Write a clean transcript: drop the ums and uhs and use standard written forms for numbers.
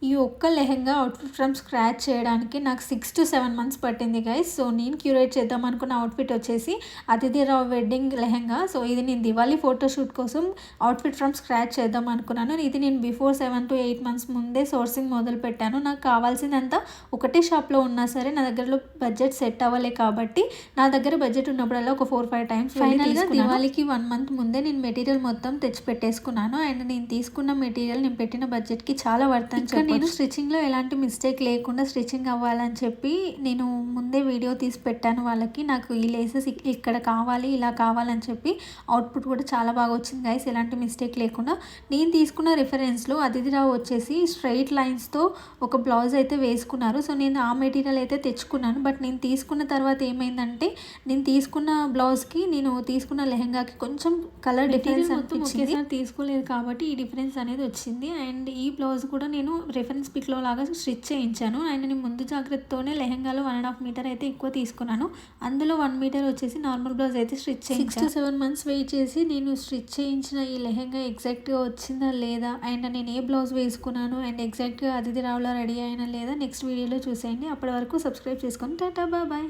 ఈ ఒక్క lehenga outfit from scratch చేయడానికి నాకు 6-7 మంత్స్ పట్టింది గైస్. సో, నేను క్యూరేట్ చేద్దాం అనుకున్న అవుట్‌ఫిట్ వచ్చేసి అతిథి రావ్ వెడ్డింగ్ లెహెంగా. సో, ఇది నేను దివాళీ ఫోటోషూట్ కోసం అవుట్‌ఫిట్ ఫ్రమ్ స్క్రాచ్ చేద్దాం అనుకున్నాను. ఇది నేను బిఫోర్ 7-8 మంత్స్ ముందే సోర్సింగ్ మొదలుపెట్టాను. నాకు కావాల్సిందంతా ఒకటే షాప్‌లో ఉన్నా సరే నా దగ్గరలో బడ్జెట్ సెట్ అవ్వలే కాబట్టి నా దగ్గర బడ్జెట్ ఉన్నప్పుడల్లా ఒక 4-5 టైమ్స్ ఫైనల్‌గా దివాళీకి 1 మంత్ ముందే నేను మెటీరియల్ మొత్తం తెచ్చి పెట్టేసుకున్నాను. అండ్ నేను తీసుకున్న మెటీరియల్ నేను పెట్టిన బడ్జెట్‌కి చాలా వర్త్ అని చెప్పొచ్చు. నేను స్టిచ్చింగ్‌లో ఎలాంటి మిస్టేక్ లేకుండా స్టిచ్చింగ్ అవ్వాలని చెప్పి నేను ముందే వీడియో తీసి పెట్టాను వాళ్ళకి. నాకు ఈ లేసెస్ ఇక్కడ కావాలి, ఇలా కావాలని చెప్పి అవుట్‌పుట్ కూడా చాలా బాగా వచ్చింది గైస్. ఎలాంటి మిస్టేక్ లేకుండా. నేను తీసుకున్న రిఫరెన్స్‌లో అతిథిరావు వచ్చేసి స్ట్రెయిట్ లైన్స్‌తో ఒక బ్లౌజ్ అయితే వేసుకున్నారు. సో, నేను ఆ మెటీరియల్ అయితే తెచ్చుకున్నాను. బట్ నేను తీసుకున్న తర్వాత ఏమైందంటే నేను తీసుకున్న బ్లౌజ్‌కి నేను తీసుకున్న లెహెంగాకి కొంచెం కలర్ డిఫరెన్స్ అనిపించింది. ఒకేసారి తీసుకోలేదు కాబట్టి ఈ డిఫరెన్స్ అనేది వచ్చింది. అండ్ ఈ బ్లౌజ్ కూడా నేను రిఫరెన్స్ పిక్‌లో లాగా స్టిచ్ చేయించాను. అండ్ నేను ముందు జాగ్రత్తతోనే లెహెంగాలో 1.5 మీటర్ అయితే ఎక్కువ తీసుకున్నాను. అందులో 1 మీటర్ వచ్చేసి నార్మల్ బ్లౌజ్ అయితే స్టిచ్ చేయించాను. 6-7 మంత్స్ వెయిట్ చేసి నేను స్టిచ్ చేయించిన ఈ లెహెంగా ఎగ్జాక్ట్‌గా వచ్చిందా లేదా, అండ్ నేను ఏ బ్లౌజ్ వేసుకున్నాను అండ్ ఎగ్జాక్ట్‌గా అతిథి రావులా రెడీ అయినా లేదా నెక్స్ట్ వీడియోలో చూసేయండి. అప్పటి వరకు సబ్స్క్రైబ్ చేసుకోండి. Tata bye bye.